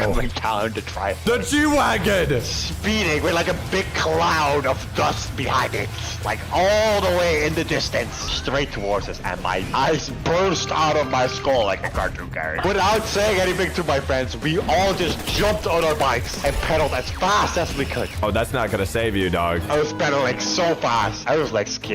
coming down the driveway. The G-Wagon! Speeding with like a big cloud of dust behind it. Like all the way in the distance. Straight towards us. And my eyes burst out of my skull like a cartoon character. Without saying anything to my friends, we all just jumped on our bikes and pedaled as fast as we could. Oh, that's not gonna save you, dog. I was pedaling so fast. I was like scared.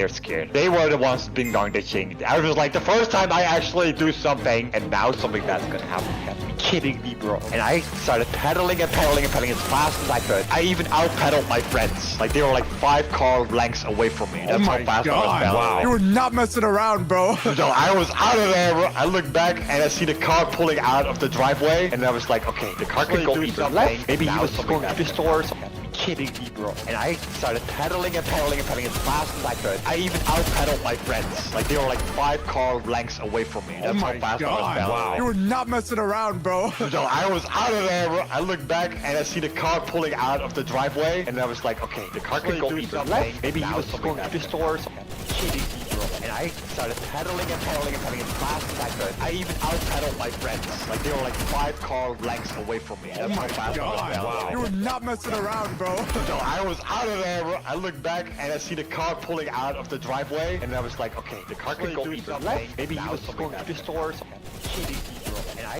They were the ones being dong ditching. I was like the first time I actually do something and now something that's gonna happen. You have to be kidding me, bro. And I started pedaling as fast as I could. I even out-pedaled my friends. Like they were like 5 car lengths away from me. That's how fast I was pedaling. Wow. You were not messing around, bro. So I was out of there, bro. I look back and I see the car pulling out of the driveway. And I was like, okay, the car could go either left. Maybe he was going to the store or something. Kidding me, bro. And I started pedaling as fast as I could. I even out-pedaled my friends. Like they were like 5 car lengths away from me. That's how fast I was pedaling. Wow. You were not messing around, bro. So I was out of there, bro. I look back and I see the car pulling out of the driveway. And I was like, okay, the car could go either left. Maybe he was going to the store or something. Kidding me, bro. And I started pedaling as fast as I could. I even out-pedaled my friends. Like they were like 5 car lengths away from me. That's how fast I was pedaling. Wow. You were not messing around, bro. So I was out of there, bro. I look back and I see the car pulling out of the driveway. And I was like, okay, the car could go either left. Maybe he was going to the store or something. Kidding me, bro. And I...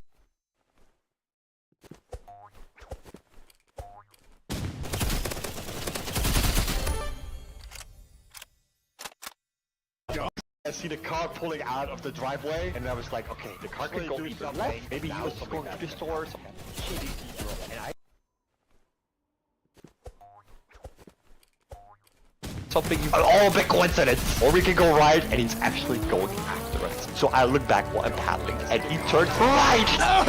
I see the car pulling out of the driveway, and I was like, okay, the car could go either left. Maybe he was going to the store or something. Kidding me, bro. And I... Something all a bit coincidence, or we can go right, and he's actually going after us. So I look back while I'm paddling, and he turned right.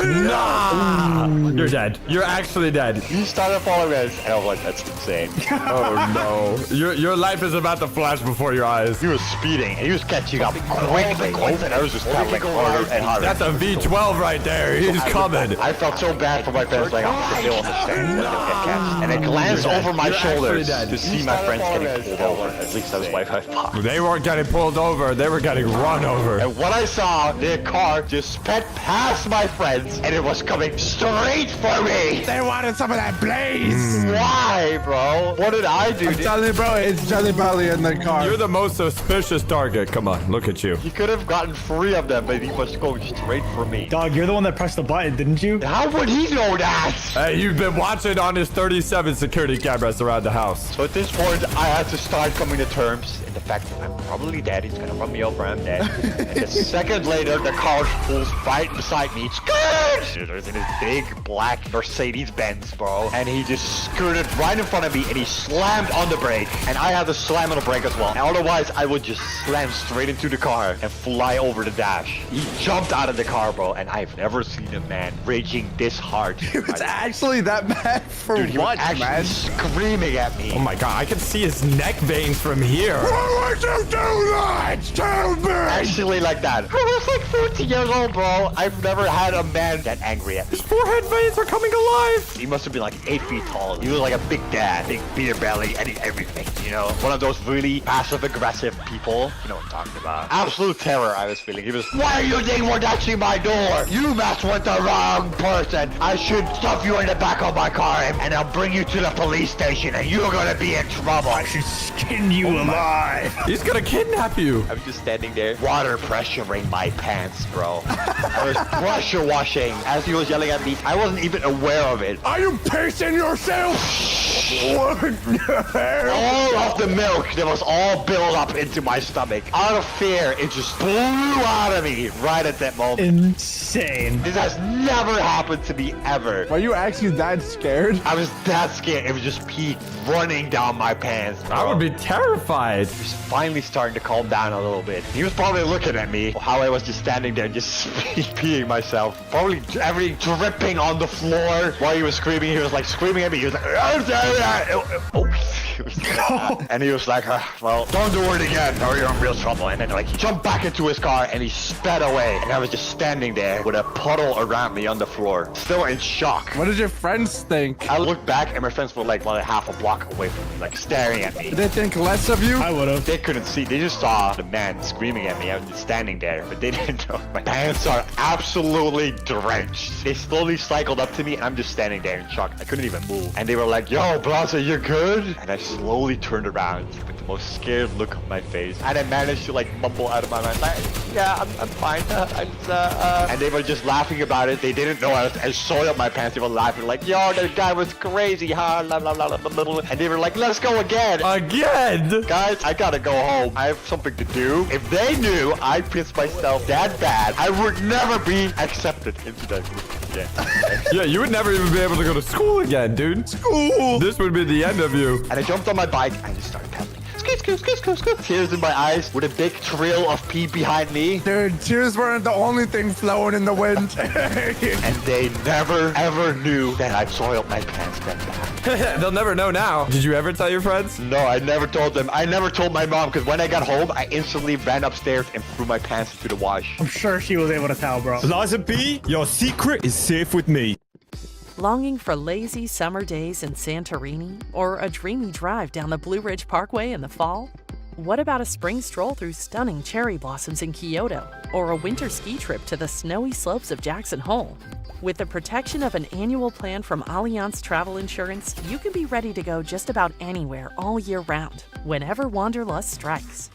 No! You're dead. You're actually dead. He started following us, and I was like, that's insane. Oh no. Your life is about to flash before your eyes. He was speeding, and he was catching up quickly. And I was just paddling harder and harder. That's a V12 right there. He's coming. I felt so bad for my friends, like, oh, they'll understand. They'll get catch. And I glanced over my shoulders to see my friends getting pulled over. At least that was what I thought. They weren't getting pulled over. They were getting run over. And what I saw, their car just sped past my friends, and it was coming straight for me. They wanted some of that blaze. Why, bro? What did I do? I'm telling you, bro, it's Jelly Belly in the car. You're the most suspicious target. Come on, look at you. He could have gotten 3 of them, but he was going straight for me. Dog, you're the one that pressed the button, didn't you? How would he know that? Hey, you've been watching on his 37 security cameras around the house. So at this point, I had to start coming to terms in the fact that I'm probably dead. He's gonna run me over. I'm dead. And a second later, the car pulls right beside me. Skirt! There's this big black Mercedes-Benz, bro. And he just skirted right in front of me, and he slammed on the brake. And I had to slam on the brake as well. And otherwise, I would just slam straight into the car and fly over the dash. He jumped out of the car, bro. And I've never seen a man raging this hard. It's actually that bad for Dude, he what, was actually man? screaming at me. Oh my god, I can see his neck veins from here. Why would you do that? Tell me! Actually like that. I was like 14 years old, bro. I've never had a man that angry at me. His forehead veins are coming alive. He must have been like 8 feet tall. He was like a big dad, big beer belly, and everything, you know? One of those really passive-aggressive people. You know what I'm talking about. Absolute terror I was feeling. He was, why are you touching my door? You messed with the wrong person. I should stuff you in the back of my car and I'll bring you to the police station and you're gonna be in trouble. I should skin you alive. He's gonna kidnap you. I was just standing there, water pressuring my pants, bro. I was pressure washing as he was yelling at me. I wasn't even aware of it. Are you pacing yourself? What the hell? All of the milk that was all built up into my stomach. Out of fear, it just blew out of me right at that moment. Insane. This has never happened to me ever. Are you actually that scared? I was that scared. It was just pee running down my pants, bro. I would be terrified. He was finally starting to calm down a little bit. He was probably looking at me, how I was just standing there just peeing myself. Probably everything dripping on the floor while he was screaming. He was like screaming at me. He was like, oh. He was like, and he was like, well, don't do it again or you're in real trouble. And then like he jumped back into his car and he sped away. And I was just standing there with a puddle around me on the floor, still in shock. What did your friends think? I looked back and my friends were like half a block away from me, like staring at me. Did they think less of you? I would have. They couldn't see. They just saw the man screaming at me. I was just standing there, but they didn't know. My pants are absolutely drenched. They slowly cycled up to me, and I'm just standing there in shock. I couldn't even move. And they were like, yo, Bronson, you good? And I slowly turned around with the most scared look on my face. And I managed to like mumble out of my mind, like, yeah, I'm fine. And they were just laughing about it. They didn't know I soiled my pants. They were laughing like, yo, that guy was crazy, huh? Blah, blah, blah, blah, blah. And they were like, let's go again. Again? Guys, I gotta go home. I have something to do. If they knew I pissed myself that bad, I would never be accepted into that group again. Yeah, you would never even be able to go to school again, dude. School. This would be the end of you. And I jumped on my bike and I just started pedaling. Scoot. Tears in my eyes with a big trail of pee behind me. Dude, tears weren't the only thing flowing in the wind. And they never, ever knew that I soiled my pants that bad. They'll never know now. Did you ever tell your friends? No, I never told them. I never told my mom because when I got home, I instantly ran upstairs and threw my pants into the wash. I'm sure she was able to tell, bro. Liza B, your secret is safe with me. Longing for lazy summer days in Santorini or a dreamy drive down the Blue Ridge Parkway in the fall? What about a spring stroll through stunning cherry blossoms in Kyoto or a winter ski trip to the snowy slopes of Jackson Hole? With the protection of an annual plan from Allianz Travel Insurance, you can be ready to go just about anywhere all year round, whenever wanderlust strikes.